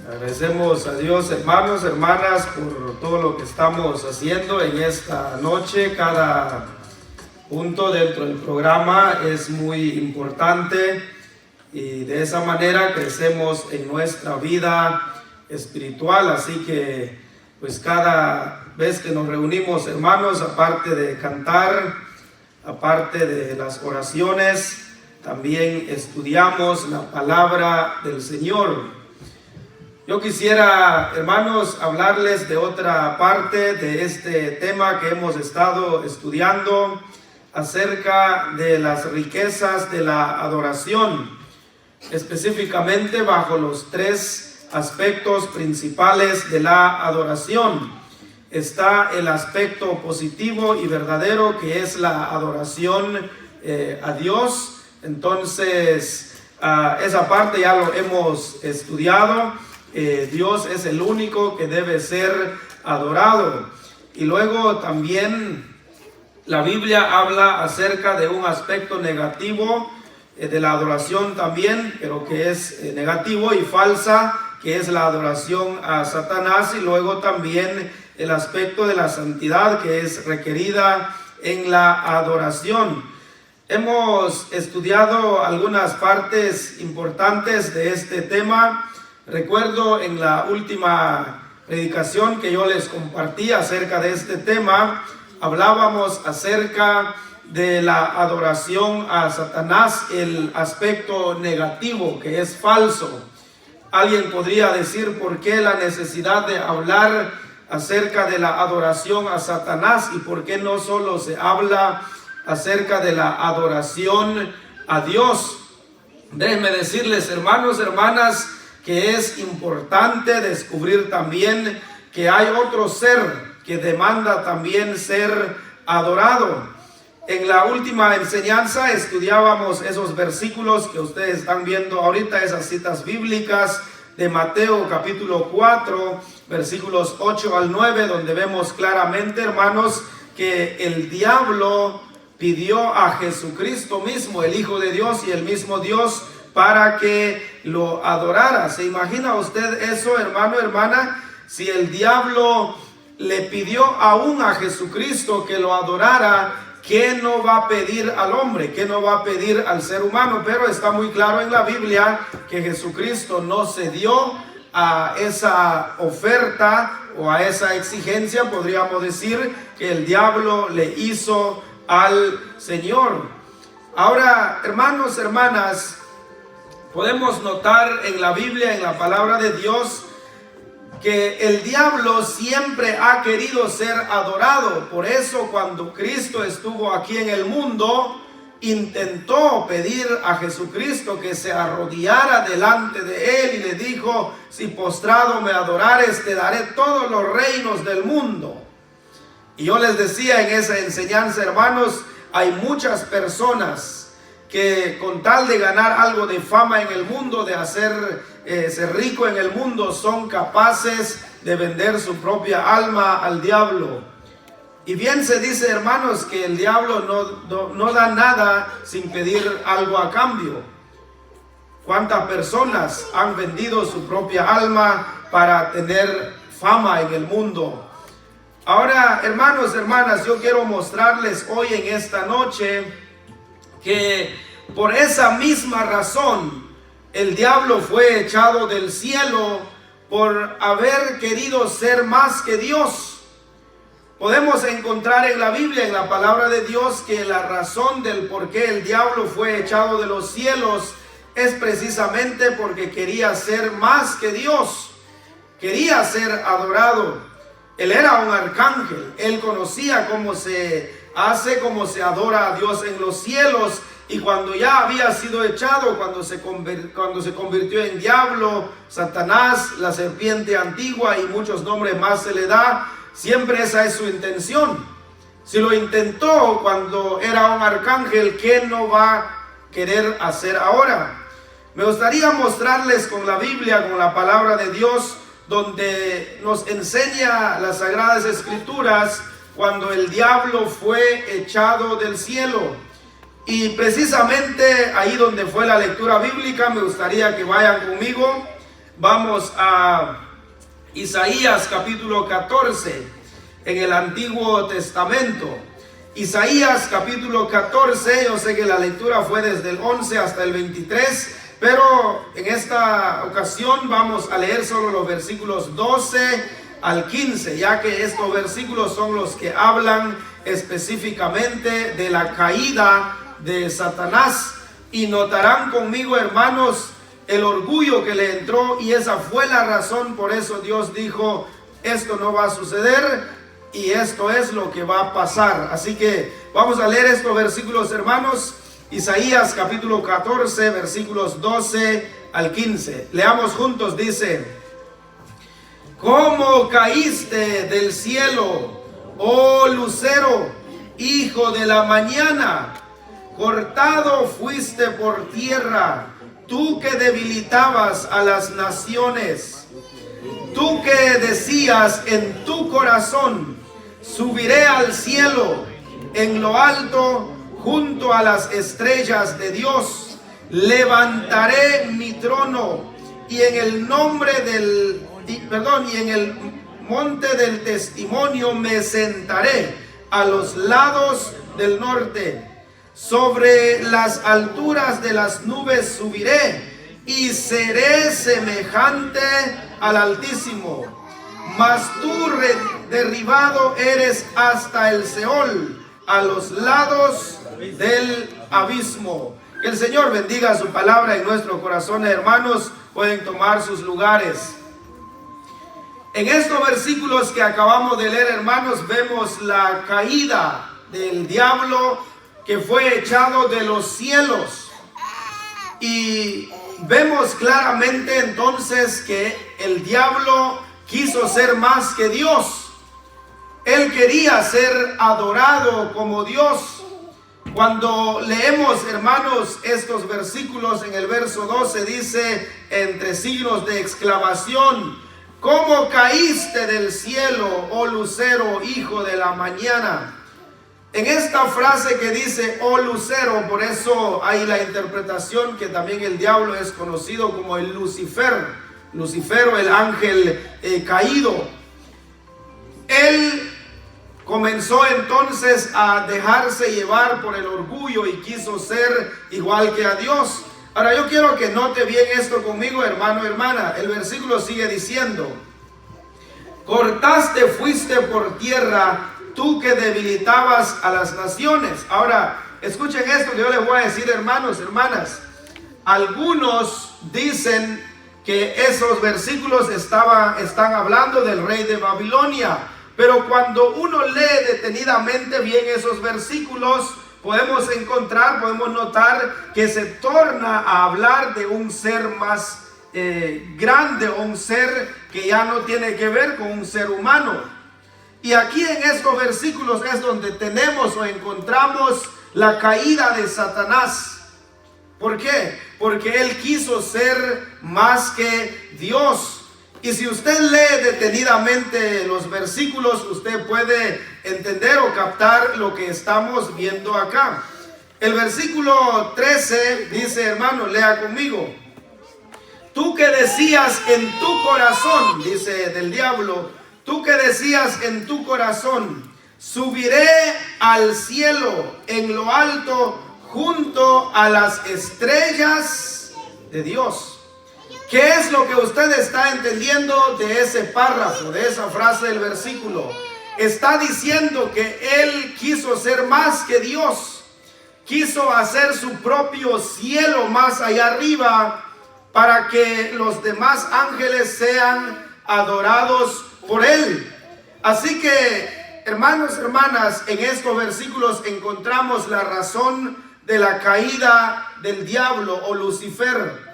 Agradecemos a Dios, hermanos, hermanas, por todo lo que estamos haciendo en esta noche. Cada punto dentro del programa es muy importante y de esa manera crecemos en nuestra vida espiritual. Así que pues cada vez que nos reunimos, hermanos, aparte de cantar, aparte de las oraciones, también estudiamos la palabra del Señor. Yo quisiera, hermanos, hablarles de otra parte de este tema que hemos estado estudiando acerca de las riquezas de la adoración, específicamente bajo los tres aspectos principales de la adoración. Está el aspecto positivo y verdadero, que es la adoración a Dios. Entonces, esa parte ya lo hemos estudiado. Dios es el único que debe ser adorado. Y luego también la Biblia habla acerca de un aspecto negativo de la adoración también, pero que es negativo y falsa, que es la adoración a Satanás. Y luego también el aspecto de la santidad que es requerida en la adoración. Hemos estudiado algunas partes importantes de este tema. Recuerdo en la última predicación que yo les compartí acerca de este tema, hablábamos acerca de la adoración a Satanás, el aspecto negativo, que es falso. Alguien podría decir, ¿por qué la necesidad de hablar acerca de la adoración a Satanás? ¿Y por qué no solo se habla acerca de la adoración a Dios? Déjenme decirles, hermanos, hermanas, que es importante descubrir también que hay otro ser que demanda también ser adorado. En la última enseñanza estudiábamos esos versículos que ustedes están viendo ahorita, esas citas bíblicas de Mateo capítulo 4, versículos 8 al 9, donde vemos claramente, hermanos, que el diablo pidió a Jesucristo mismo, el Hijo de Dios y el mismo Dios, para que lo adorara. ¿Se imagina usted eso, hermano, hermana? Si el diablo le pidió aún a Jesucristo que lo adorara, ¿qué no va a pedir al hombre? ¿Qué no va a pedir al ser humano? Pero está muy claro en la Biblia que Jesucristo no cedió a esa oferta o a esa exigencia, podríamos decir, que el diablo le hizo al Señor. Ahora, hermanos, hermanas, podemos notar en la Biblia, en la palabra de Dios, que el diablo siempre ha querido ser adorado. Por eso cuando Cristo estuvo aquí en el mundo, intentó pedir a Jesucristo que se arrodillara delante de él y le dijo, si postrado me adorares, te daré todos los reinos del mundo. Y yo les decía en esa enseñanza, hermanos, hay muchas personas que con tal de ganar algo de fama en el mundo, de ser rico en el mundo, son capaces de vender su propia alma al diablo. Y bien se dice, hermanos, que el diablo no da nada sin pedir algo a cambio. ¿Cuántas personas han vendido su propia alma para tener fama en el mundo? Ahora, hermanos, hermanas, yo quiero mostrarles hoy en esta noche que por esa misma razón el diablo fue echado del cielo, por haber querido ser más que Dios. Podemos encontrar en la Biblia, en la palabra de Dios, que la razón del por qué el diablo fue echado de los cielos es precisamente porque quería ser más que Dios, quería ser adorado. Él era un arcángel, él conocía cómo se hace, cómo se adora a Dios en los cielos. Y cuando ya había sido echado, cuando se convirtió en diablo, Satanás, la serpiente antigua y muchos nombres más se le da, siempre esa es su intención. Si lo intentó cuando era un arcángel, ¿qué no va a querer hacer ahora? Me gustaría mostrarles con la Biblia, con la palabra de Dios, donde nos enseña las Sagradas Escrituras cuando el diablo fue echado del cielo. Y precisamente ahí donde fue la lectura bíblica, me gustaría que vayan conmigo Vamos a Isaías capítulo 14 en el Antiguo Testamento. Isaías capítulo 14, yo sé que la lectura fue desde el 11 hasta el 23, pero en esta ocasión vamos a leer solo los versículos 12 al 15, ya que estos versículos son los que hablan específicamente de la caída de Satanás. Y notarán conmigo, hermanos, el orgullo que le entró, y esa fue la razón. Por eso Dios dijo: esto no va a suceder y esto es lo que va a pasar. Así que vamos a leer estos versículos, hermanos. Isaías capítulo 14, versículos 12 al 15. Leamos juntos. Dice: ¿cómo caíste del cielo, oh lucero, hijo de la mañana? Cortado fuiste por tierra, tú que debilitabas a las naciones. Tú que decías en tu corazón: subiré al cielo, en lo alto, junto a las estrellas de Dios. Levantaré mi trono, y en el nombre y en el monte del testimonio me sentaré, a los lados del norte. Sobre las alturas de las nubes subiré, y seré semejante al Altísimo. Mas tú derribado eres hasta el Seol, a los lados del abismo. Que el Señor bendiga su palabra en nuestros corazones, hermanos. Pueden tomar sus lugares. En estos versículos que acabamos de leer, hermanos, vemos la caída del diablo, que fue echado de los cielos. Y vemos claramente entonces que el diablo quiso ser más que Dios. Él quería ser adorado como Dios. Cuando leemos, hermanos, estos versículos, en el verso 12 dice, entre signos de exclamación: ¿cómo caíste del cielo, oh lucero, hijo de la mañana? En esta frase que dice oh lucero, por eso hay la interpretación que también el diablo es conocido como el Lucifer, Lucifero, el ángel caído. Él comenzó entonces a dejarse llevar por el orgullo y quiso ser igual que a Dios. Ahora yo quiero que note bien esto conmigo, hermano, hermana. El versículo sigue diciendo: cortaste fuiste por tierra, tú que debilitabas a las naciones. Ahora, escuchen esto que yo les voy a decir, hermanos, hermanas. Algunos dicen que esos versículos están hablando del rey de Babilonia. Pero cuando uno lee detenidamente bien esos versículos, podemos notar que se torna a hablar de un ser más grande, o un ser que ya no tiene que ver con un ser humano. Y aquí en estos versículos es donde tenemos o encontramos la caída de Satanás. ¿Por qué? Porque él quiso ser más que Dios. Y si usted lee detenidamente los versículos, usted puede entender o captar lo que estamos viendo acá. El versículo 13 dice, hermano, lea conmigo: tú que decías en tu corazón, dice del diablo, tú que decías en tu corazón: subiré al cielo, en lo alto, junto a las estrellas de Dios. ¿Qué es lo que usted está entendiendo de ese párrafo, de esa frase del versículo? Está diciendo que él quiso ser más que Dios. Quiso hacer su propio cielo más allá arriba, para que los demás ángeles sean adorados por él. Así que, hermanos, hermanas, en estos versículos encontramos la razón de la caída del diablo o Lucifer.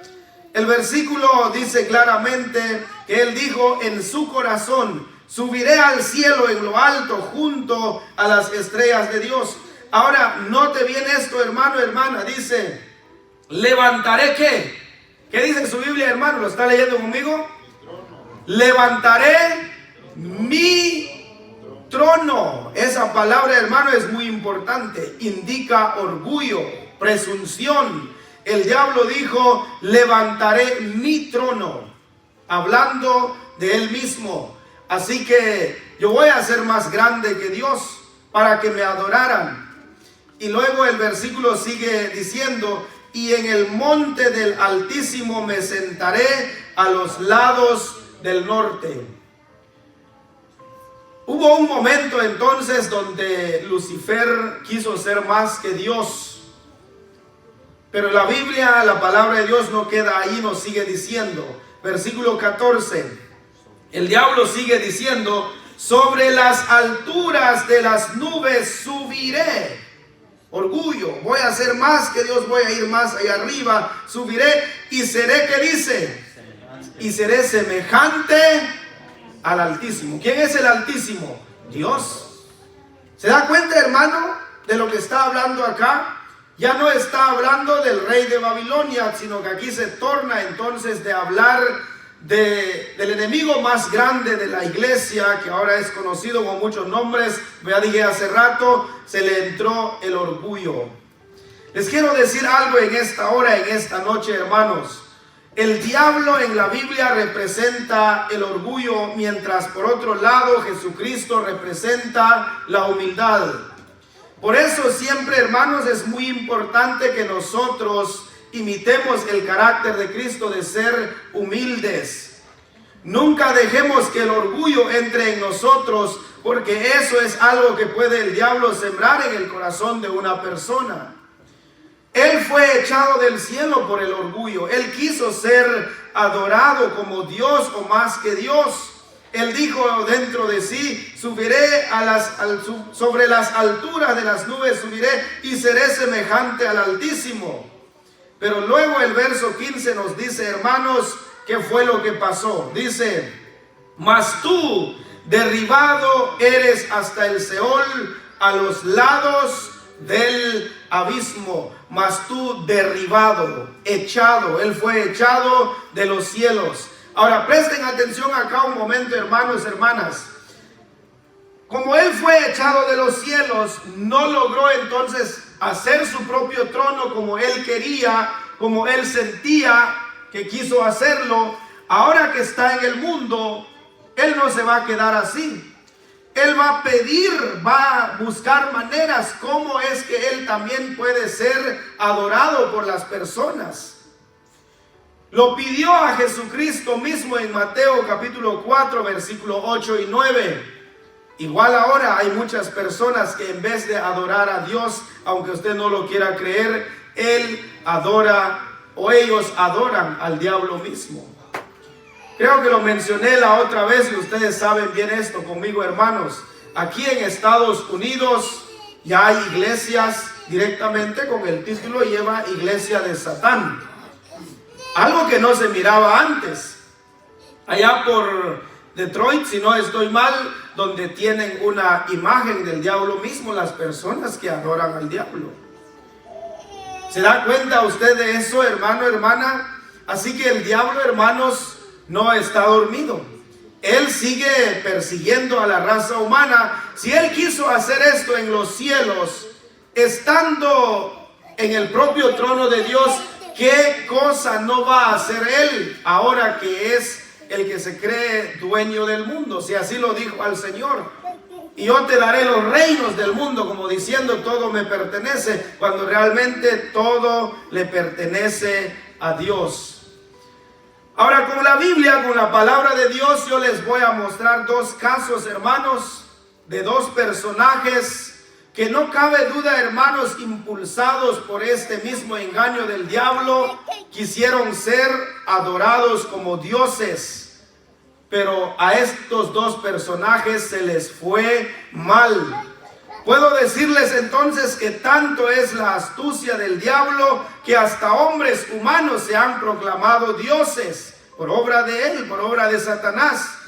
El versículo dice claramente que él dijo en su corazón: subiré al cielo, en lo alto, junto a las estrellas de Dios. Ahora, note bien esto, hermano, hermana. Dice: levantaré, ¿qué? ¿Qué dice su Biblia, hermano? ¿Lo está leyendo conmigo? Levantaré mi trono. Esa palabra, hermano, es muy importante. Indica orgullo, presunción. El diablo dijo: levantaré mi trono. hablando de él mismo. Así que yo voy a ser más grande que Dios para que me adoraran. Y luego el versículo sigue diciendo: y en el monte del Altísimo me sentaré a los lados del norte. Hubo un momento entonces donde Lucifer quiso ser más que Dios. Pero la Biblia, la palabra de Dios no queda ahí, nos sigue diciendo. Versículo 14. El diablo sigue diciendo: sobre las alturas de las nubes subiré. Orgullo, voy a ser más que Dios, voy a ir más allá arriba, subiré y seré, ¿qué dice? Y seré semejante al Altísimo. ¿Quién es el Altísimo? Dios. ¿Se da cuenta, hermano, de lo que está hablando acá? Ya no está hablando del rey de Babilonia, sino que aquí se torna entonces de hablar del enemigo más grande de la iglesia, que ahora es conocido con muchos nombres. Ya dije hace rato, se le entró el orgullo. Les quiero decir algo en esta hora, en esta noche, hermanos. El diablo en la Biblia representa el orgullo, mientras por otro lado Jesucristo representa la humildad. Por eso siempre, hermanos, es muy importante que nosotros imitemos el carácter de Cristo de ser humildes. Nunca dejemos que el orgullo entre en nosotros, porque eso es algo que puede el diablo sembrar en el corazón de una persona. Él fue echado del cielo por el orgullo. Él quiso ser adorado como Dios o más que Dios. Él dijo dentro de sí: subiré sobre las alturas de las nubes, subiré y seré semejante al Altísimo. Pero luego el verso 15 nos dice, hermanos, ¿qué fue lo que pasó? Dice: mas tú derribado eres hasta el Seol, a los lados del abismo. Mas tú derribado, echado. Él fue echado de los cielos. Ahora presten atención acá un momento, hermanos, hermanas. Como él fue echado de los cielos, no logró entonces hacer su propio trono como él quería, como él sentía que quiso hacerlo. Ahora que está en el mundo, él no se va a quedar así. Él va a pedir, va a buscar maneras cómo es que él también puede ser adorado por las personas. Lo pidió a Jesucristo mismo en Mateo capítulo 4, versículo 8 y 9. Igual ahora hay muchas personas que en vez de adorar a Dios, aunque usted no lo quiera creer, él adora o ellos adoran al diablo mismo. Creo que lo mencioné la otra vez y ustedes saben bien esto conmigo, hermanos. Aquí en Estados Unidos ya hay iglesias directamente con el título, lleva Iglesia de Satán. Algo que no se miraba antes. Allá por Detroit, si no estoy mal, donde tienen una imagen del diablo mismo, las personas que adoran al diablo. ¿Se da cuenta usted de eso, hermano, hermana? Así que el diablo, hermanos, no está dormido. Él sigue persiguiendo a la raza humana. Si él quiso hacer esto en los cielos, estando en el propio trono de Dios, ¿qué cosa no va a hacer él ahora que es el que se cree dueño del mundo? Si así lo dijo al Señor: y yo te daré los reinos del mundo, como diciendo todo me pertenece, cuando realmente todo le pertenece a Dios. Ahora, con la Biblia, con la palabra de Dios, yo les voy a mostrar dos casos, hermanos, de dos personajes que no cabe duda, hermanos, impulsados por este mismo engaño del diablo, quisieron ser adorados como dioses. Pero a estos dos personajes se les fue mal. Puedo decirles entonces que tanto es la astucia del diablo que hasta hombres humanos se han proclamado dioses por obra de él, por obra de Satanás.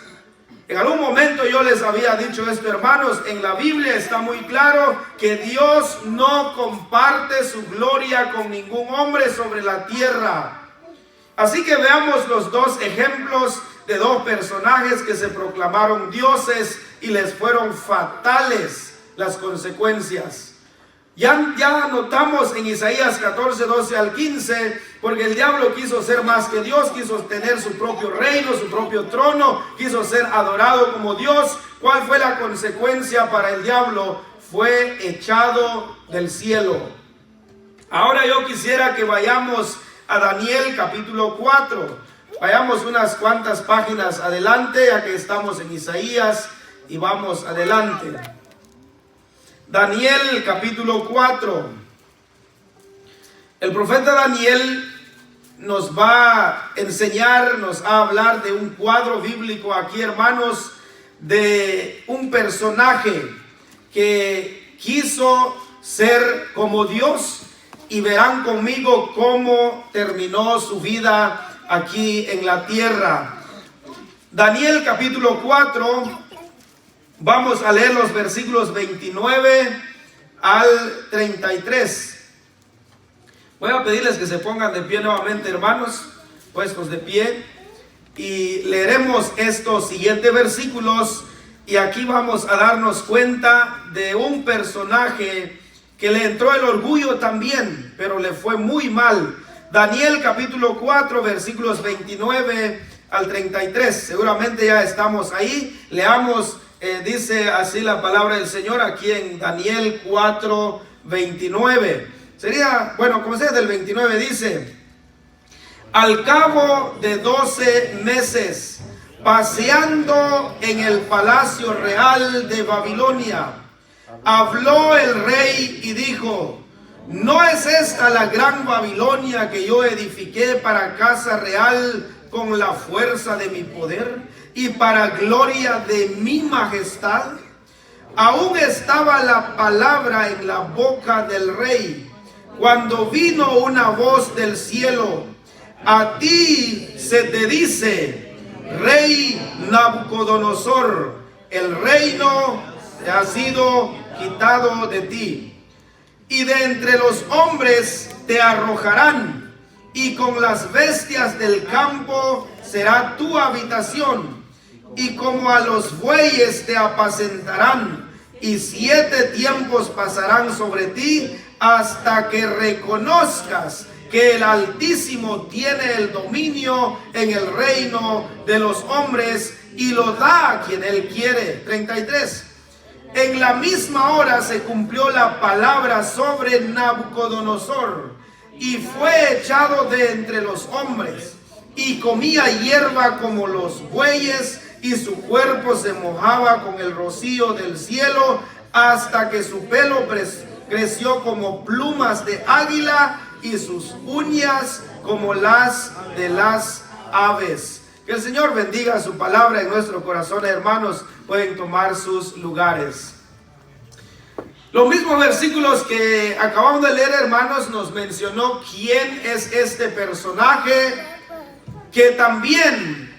En algún momento yo les había dicho esto, hermanos, en la Biblia está muy claro que Dios no comparte su gloria con ningún hombre sobre la tierra. Así que veamos los dos ejemplos de dos personajes que se proclamaron dioses y les fueron fatales las consecuencias. Ya notamos en Isaías 14, 12 al 15, porque el diablo quiso ser más que Dios, quiso tener su propio reino, su propio trono, quiso ser adorado como Dios. ¿Cuál fue la consecuencia para el diablo? Fue echado del cielo. Ahora yo quisiera que vayamos a Daniel capítulo 4. Vayamos unas cuantas páginas adelante, ya que estamos en Isaías, y vamos adelante. Daniel capítulo 4. El profeta Daniel nos va a enseñar, nos va a hablar de un cuadro bíblico aquí, hermanos, de un personaje que quiso ser como Dios, y verán conmigo cómo terminó su vida aquí en la tierra. Daniel capítulo 4. Vamos a leer los versículos 29 al 33. Voy a pedirles que se pongan de pie nuevamente, hermanos, puestos de pie, y leeremos estos siguientes versículos. Y aquí vamos a darnos cuenta de un personaje que le entró el orgullo también, pero le fue muy mal. Daniel capítulo 4, versículos 29 al 33. Seguramente ya estamos ahí. Leamos. Dice así la palabra del Señor aquí en Daniel 4, 29. Sería, bueno, como sea del 29, dice: al cabo de 12 meses, paseando en el palacio real de Babilonia, habló el rey y dijo: ¿no es esta la gran Babilonia que yo edifiqué para casa real con la fuerza de mi poder y para gloria de mi majestad? Aún estaba la palabra en la boca del rey, cuando vino una voz del cielo: a ti se te dice, rey Nabucodonosor, el reino te ha sido quitado de ti, y de entre los hombres te arrojarán, y con las bestias del campo será tu habitación, y como a los bueyes te apacentarán, y 7 tiempos pasarán sobre ti, hasta que reconozcas que el Altísimo tiene el dominio en el reino de los hombres, y lo da a quien él quiere. 33. En la misma hora se cumplió la palabra sobre Nabucodonosor, y fue echado de entre los hombres, y comía hierba como los bueyes, y su cuerpo se mojaba con el rocío del cielo, hasta que su pelo creció como plumas de águila, y sus uñas como las de las aves. Que el Señor bendiga su palabra en nuestro corazón, hermanos. Pueden tomar sus lugares. Los mismos versículos que acabamos de leer, hermanos, nos mencionó quién es este personaje que también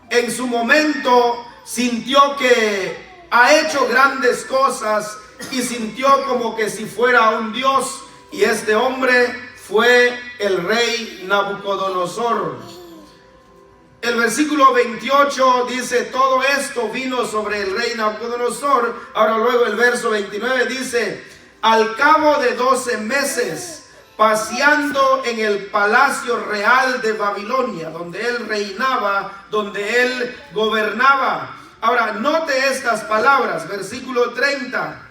en su momento sintió que ha hecho grandes cosas y sintió como que si fuera un dios, y este hombre fue el rey Nabucodonosor. El versículo 28 dice: todo esto vino sobre el rey Nabucodonosor. Ahora luego el verso 29 dice: al cabo de 12 meses, paseando en el palacio real de Babilonia, donde él reinaba, donde él gobernaba. Ahora note estas palabras, versículo 30.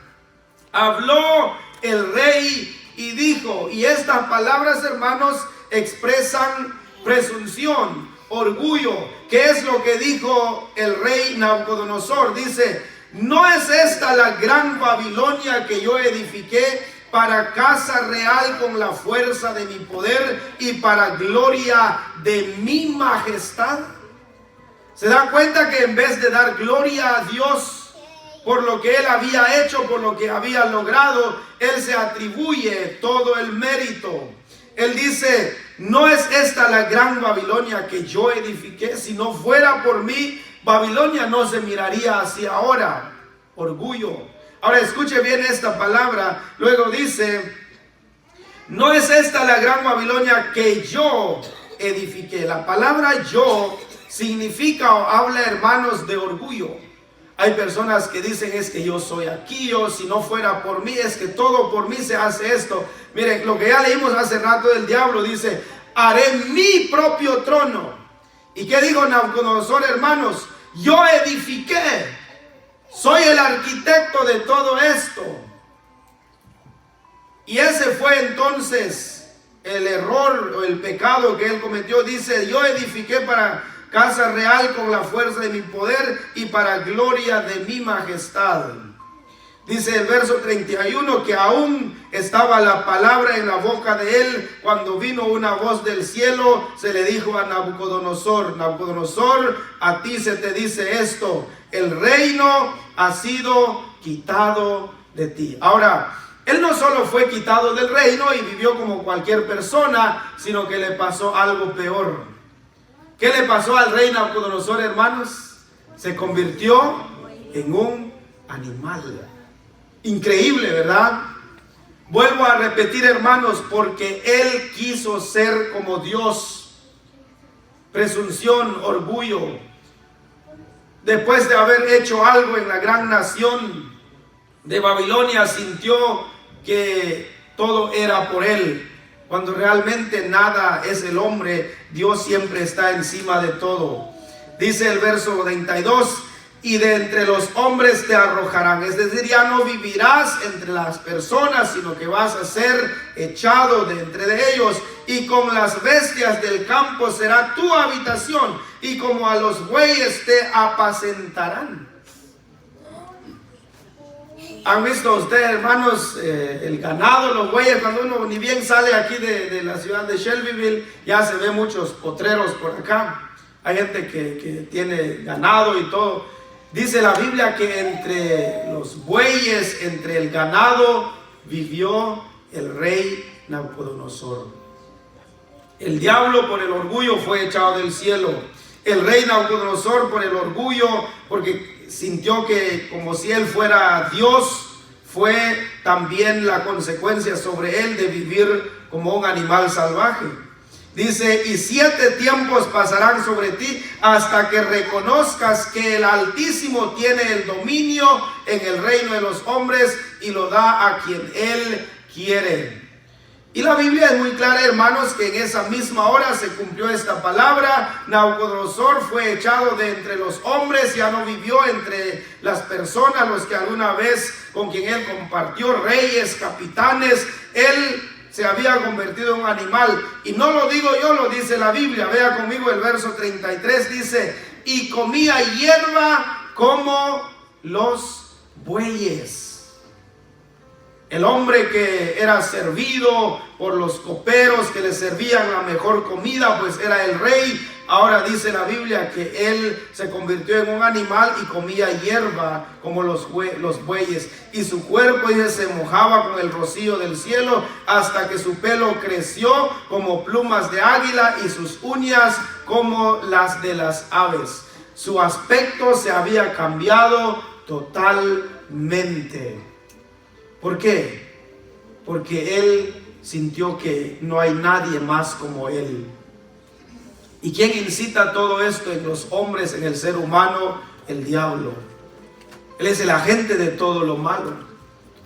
Habló el rey y dijo, y estas palabras, hermanos, expresan presunción, orgullo. ¿Qué es lo que dijo el rey Nabucodonosor? Dice: ¿no es esta la gran Babilonia que yo edifiqué para casa real con la fuerza de mi poder y para gloria de mi majestad? ¿Se dan cuenta que en vez de dar gloria a Dios por lo que él había hecho, por lo que había logrado, él se atribuye todo el mérito? Él dice: ¿no es esta la gran Babilonia que yo edifiqué? Si no fuera por mí, Babilonia no se miraría hacia ahora. Orgullo. Ahora escuche bien esta palabra. Luego dice: ¿no es esta la gran Babilonia que yo edifiqué? La palabra yo significa o habla, hermanos, de orgullo. Hay personas que dicen, es que yo soy aquí, o si no fuera por mí, es que todo por mí se hace esto. Miren, lo que ya leímos hace rato del diablo, dice, haré mi propio trono. ¿Y qué dijo Nabucodonosor, hermanos? Yo edifiqué, soy el arquitecto de todo esto. Y ese fue entonces el error o el pecado que él cometió. Dice, yo edifiqué para casa real con la fuerza de mi poder y para gloria de mi majestad. Dice el verso 31 que aún estaba la palabra en la boca de él cuando vino una voz del cielo. Se le dijo a Nabucodonosor, Nabucodonosor, a ti se te dice esto, el reino ha sido quitado de ti. Ahora, él no solo fue quitado del reino y vivió como cualquier persona, sino que le pasó algo peor. ¿Qué le pasó al rey Nabucodonosor, hermanos? Se convirtió en un animal. Increíble, ¿verdad? Vuelvo a repetir, hermanos, porque él quiso ser como Dios. Presunción, orgullo. Después de haber hecho algo en la gran nación de Babilonia, sintió que todo era por él, cuando realmente nada es el hombre. Dios siempre está encima de todo. Dice el verso 32, y de entre los hombres te arrojarán. Es decir, ya no vivirás entre las personas, sino que vas a ser echado de entre de ellos, y con las bestias del campo será tu habitación, y como a los bueyes te apacentarán. ¿Han visto ustedes, hermanos, el ganado, los bueyes? Cuando uno ni bien sale aquí de la ciudad de Shelbyville, ya se ve muchos potreros por acá. Hay gente que tiene ganado y todo. Dice la Biblia que entre los bueyes, entre el ganado, vivió el rey Nabucodonosor. El diablo por el orgullo fue echado del cielo. El rey Nabucodonosor por el orgullo, porque sintió que como si él fuera Dios, fue también la consecuencia sobre él de vivir como un animal salvaje. Dice, y 7 tiempos pasarán sobre ti hasta que reconozcas que el Altísimo tiene el dominio en el reino de los hombres y lo da a quien él quiere. Y la Biblia es muy clara, hermanos, que en esa misma hora se cumplió esta palabra. Nabucodonosor fue echado de entre los hombres, ya no vivió entre las personas, los que alguna vez con quien él compartió, reyes, capitanes. Él se había convertido en un animal. Y no lo digo yo, lo dice la Biblia. Vea conmigo el verso 33, dice, y comía hierba como los bueyes. El hombre que era servido por los coperos que le servían la mejor comida, pues era el rey. Ahora dice la Biblia que él se convirtió en un animal y comía hierba como los bueyes. Y su cuerpo, dice, se mojaba con el rocío del cielo hasta que su pelo creció como plumas de águila y sus uñas como las de las aves. Su aspecto se había cambiado totalmente. ¿Por qué? Porque él sintió que no hay nadie más como él. ¿Y quién incita todo esto en los hombres, en el ser humano? El diablo. Él es el agente de todo lo malo.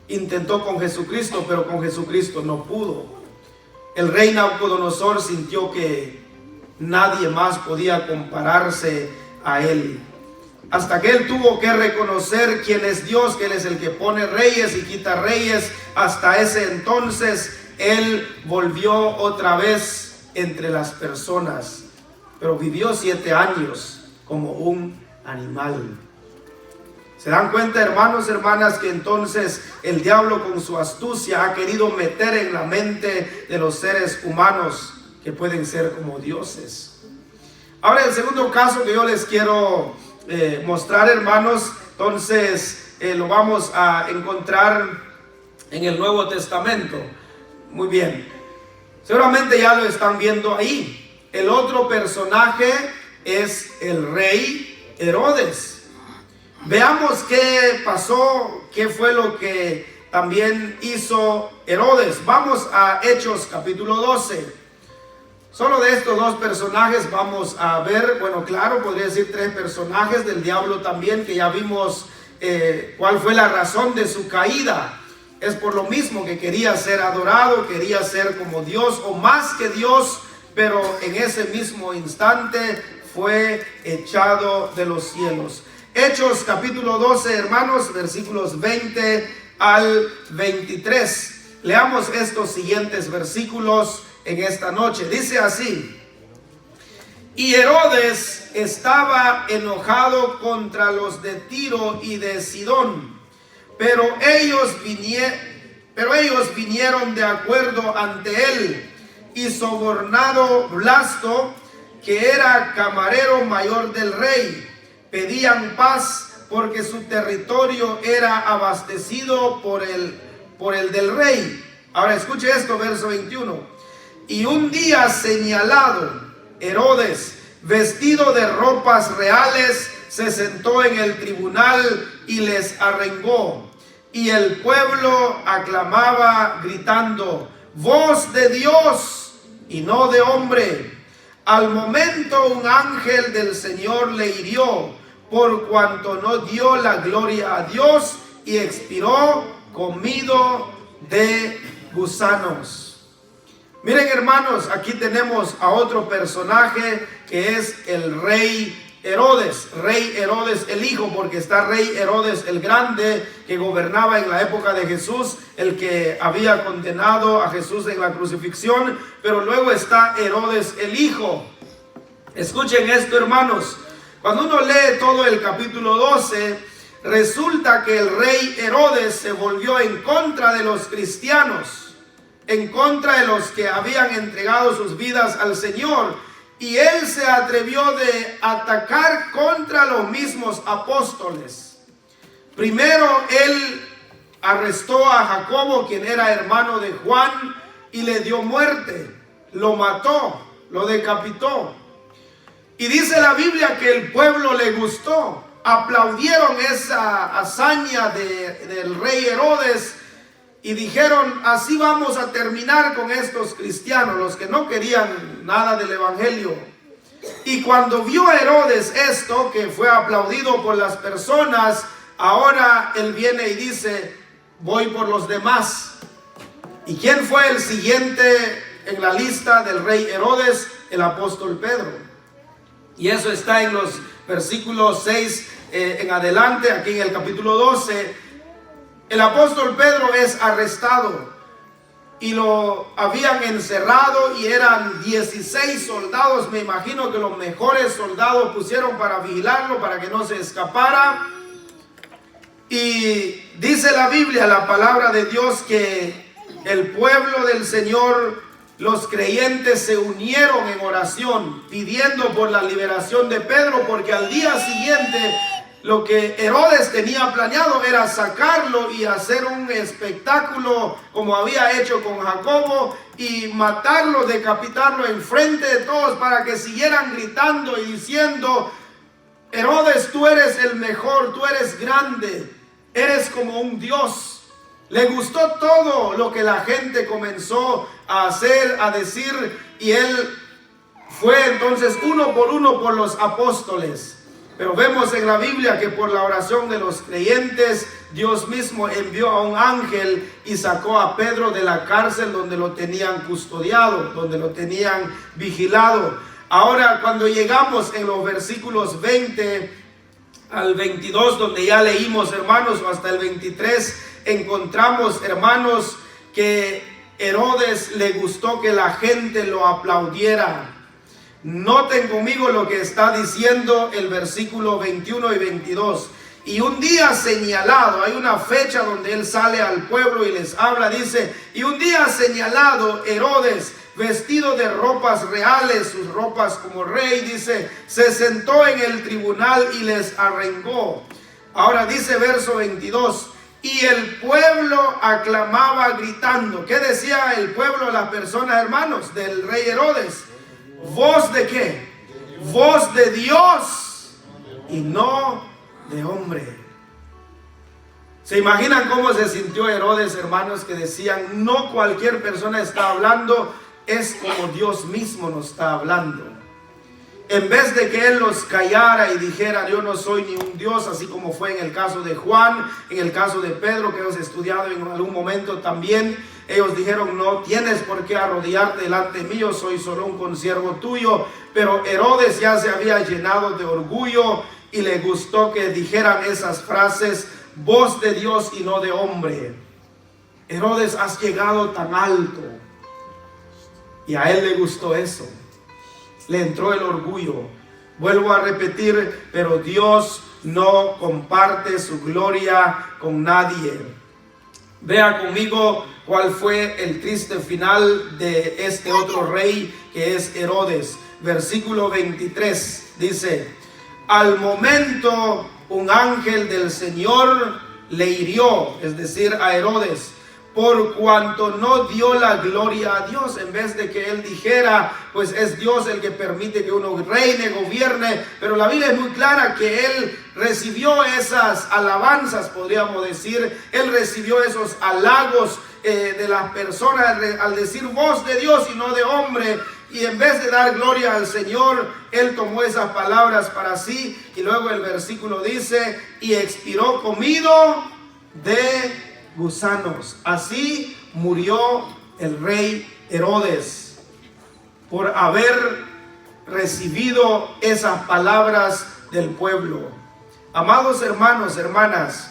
Intentó con Jesucristo, pero con Jesucristo no pudo. El rey Nabucodonosor sintió que nadie más podía compararse a él. Hasta que él tuvo que reconocer quién es Dios, que él es el que pone reyes y quita reyes. Hasta ese entonces él volvió otra vez entre las personas. Pero vivió 7 años como un animal. ¿Se dan cuenta, hermanos, hermanas, que entonces el diablo con su astucia ha querido meter en la mente de los seres humanos que pueden ser como dioses? Ahora, el segundo caso que yo les quiero mostrar, hermanos, entonces lo vamos a encontrar en el Nuevo Testamento. Muy bien, seguramente ya lo están viendo ahí. El otro personaje es el rey Herodes. Veamos qué pasó, qué fue lo que también hizo Herodes. Vamos a Hechos capítulo 12. Solo de estos dos personajes vamos a ver, bueno, claro, podría decir tres personajes del diablo también, que ya vimos cuál fue la razón de su caída. Es por lo mismo que quería ser adorado, quería ser como Dios o más que Dios, pero en ese mismo instante fue echado de los cielos. Hechos capítulo 12, hermanos, versículos 20 al 23. Leamos estos siguientes versículos en esta noche. Dice así: y Herodes estaba enojado contra los de Tiro y de Sidón, pero ellos vinieron de acuerdo ante él, y sobornado Blasto, que era camarero mayor del rey, pedían paz porque su territorio era abastecido por el del rey. Ahora escuche esto, verso 21. Y un día señalado, Herodes, vestido de ropas reales, se sentó en el tribunal y les arengó. Y el pueblo aclamaba gritando: voz de Dios y no de hombre. Al momento un ángel del Señor le hirió, por cuanto no dio la gloria a Dios, y expiró comido de gusanos. Miren, hermanos, aquí tenemos a otro personaje que es el rey Herodes el hijo, porque está rey Herodes el grande, que gobernaba en la época de Jesús, el que había condenado a Jesús en la crucifixión, pero luego está Herodes el hijo. Escuchen esto, hermanos, cuando uno lee todo el capítulo 12, resulta que el rey Herodes se volvió en contra de los cristianos, en contra de los que habían entregado sus vidas al Señor, y él se atrevió de atacar contra los mismos apóstoles. Primero él arrestó a Jacobo, quien era hermano de Juan, y le dio muerte, lo mató, lo decapitó. Y dice la Biblia que el pueblo le gustó, aplaudieron esa hazaña del rey Herodes, y dijeron: así vamos a terminar con estos cristianos, los que no querían nada del evangelio. Y cuando vio Herodes esto, que fue aplaudido por las personas, ahora él viene y dice: voy por los demás. ¿Y quién fue el siguiente en la lista del rey Herodes? El apóstol Pedro. Y eso está en los versículos 6 en adelante, aquí en el capítulo 12. El apóstol Pedro es arrestado y lo habían encerrado, y eran 16 soldados. Me imagino que los mejores soldados pusieron para vigilarlo, para que no se escapara. Y dice la Biblia, la palabra de Dios, que el pueblo del Señor, los creyentes, se unieron en oración pidiendo por la liberación de Pedro, porque al día siguiente lo que Herodes tenía planeado era sacarlo y hacer un espectáculo como había hecho con Jacobo, y matarlo, decapitarlo en frente de todos, para que siguieran gritando y diciendo: Herodes, tú eres el mejor, tú eres grande, eres como un Dios. Le gustó todo lo que la gente comenzó a hacer, a decir, y él fue entonces uno por los apóstoles. Pero vemos en la Biblia que por la oración de los creyentes, Dios mismo envió a un ángel y sacó a Pedro de la cárcel donde lo tenían custodiado, donde lo tenían vigilado. Ahora, cuando llegamos en los versículos 20 al 22, donde ya leímos, hermanos, hasta el 23, encontramos, hermanos, que Herodes le gustó que la gente lo aplaudiera. Noten conmigo lo que está diciendo el versículo 21 y 22. Y un día señalado, hay una fecha donde él sale al pueblo y les habla, dice: y un día señalado, Herodes, vestido de ropas reales, sus ropas como rey, dice, se sentó en el tribunal y les arengó. Ahora dice verso 22, y el pueblo aclamaba gritando. ¿Qué decía el pueblo, las personas, hermanos, del rey Herodes? ¿Voz de qué? Voz de Dios y no de hombre. ¿Se imaginan cómo se sintió Herodes, hermanos? Que decían: no cualquier persona está hablando, es como Dios mismo nos está hablando. En vez de que Él los callara y dijera, yo no soy ni un Dios, así como fue en el caso de Juan, en el caso de Pedro, que hemos estudiado en algún momento también, ellos dijeron, no tienes por qué arrodillarte delante mío, soy solo un consiervo tuyo. Pero Herodes ya se había llenado de orgullo y le gustó que dijeran esas frases, voz de Dios y no de hombre. Herodes, has llegado tan alto. Y a él le gustó eso. Le entró el orgullo. Vuelvo a repetir, pero Dios no comparte su gloria con nadie. Vea conmigo cuál fue el triste final de este otro rey que es Herodes. Versículo 23 dice, al momento un ángel del Señor le hirió, es decir, a Herodes, por cuanto no dio la gloria a Dios. En vez de que él dijera, pues es Dios el que permite que uno reine, gobierne, pero la Biblia es muy clara que él recibió esas alabanzas, podríamos decir, él recibió esos halagos de las personas al decir voz de Dios y no de hombre. Y en vez de dar gloria al Señor, él tomó esas palabras para sí. Y luego el versículo dice, y expiró comido de gusanos. Así murió el rey Herodes por haber recibido esas palabras del pueblo. Amados hermanos, hermanas,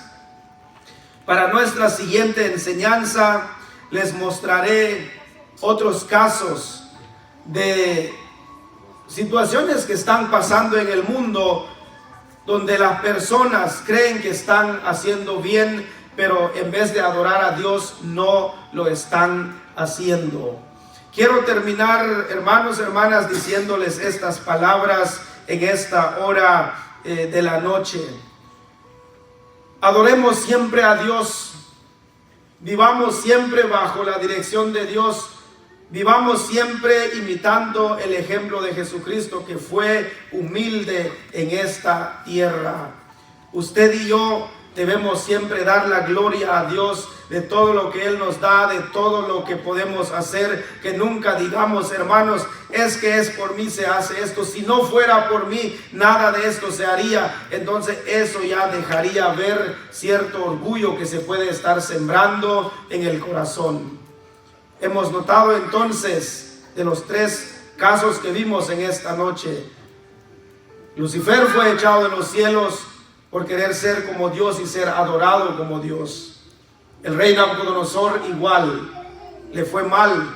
para nuestra siguiente enseñanza les mostraré otros casos de situaciones que están pasando en el mundo donde las personas creen que están haciendo bien, pero en vez de adorar a Dios no lo están haciendo. Quiero terminar, hermanos, hermanas, diciéndoles estas palabras en esta hora de la noche. Adoremos siempre a Dios, vivamos siempre bajo la dirección de Dios, vivamos siempre imitando el ejemplo de Jesucristo, que fue humilde en esta tierra. Usted y yo debemos siempre dar la gloria a Dios de todo lo que Él nos da, de todo lo que podemos hacer. Que nunca digamos, hermanos, es que es por mí se hace esto. Si no fuera por mí, nada de esto se haría. Entonces eso ya dejaría ver cierto orgullo que se puede estar sembrando en el corazón. Hemos notado entonces de los tres casos que vimos en esta noche. Lucifer fue echado de los cielos por querer ser como Dios y ser adorado como Dios. El rey Nabucodonosor igual, le fue mal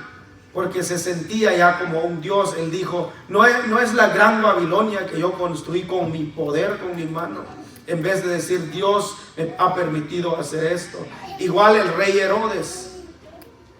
porque se sentía ya como un Dios. Él dijo, no es la gran Babilonia que yo construí con mi poder, con mi mano. En vez de decir, Dios me ha permitido hacer esto. Igual el rey Herodes,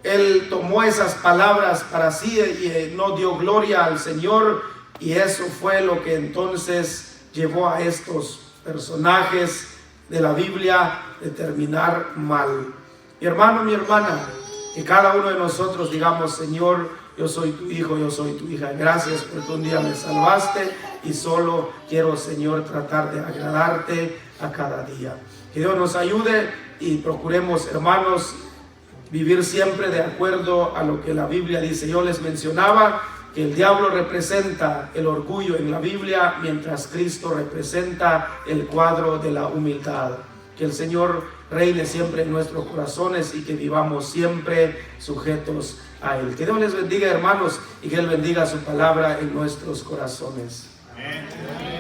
él tomó esas palabras para sí y no dio gloria al Señor, y eso fue lo que entonces llevó a estos personajes de la Biblia de terminar mal. Mi hermano, mi hermana, que cada uno de nosotros digamos, Señor, yo soy tu hijo, yo soy tu hija, gracias porque un día me salvaste y solo quiero, Señor, tratar de agradarte a cada día. Que Dios nos ayude y procuremos, hermanos, vivir siempre de acuerdo a lo que la Biblia dice. Yo les mencionaba que el diablo representa el orgullo en la Biblia, mientras Cristo representa el cuadro de la humildad. Que el Señor reine siempre en nuestros corazones y que vivamos siempre sujetos a Él. Que Dios les bendiga, hermanos, y que Él bendiga su palabra en nuestros corazones. Amén.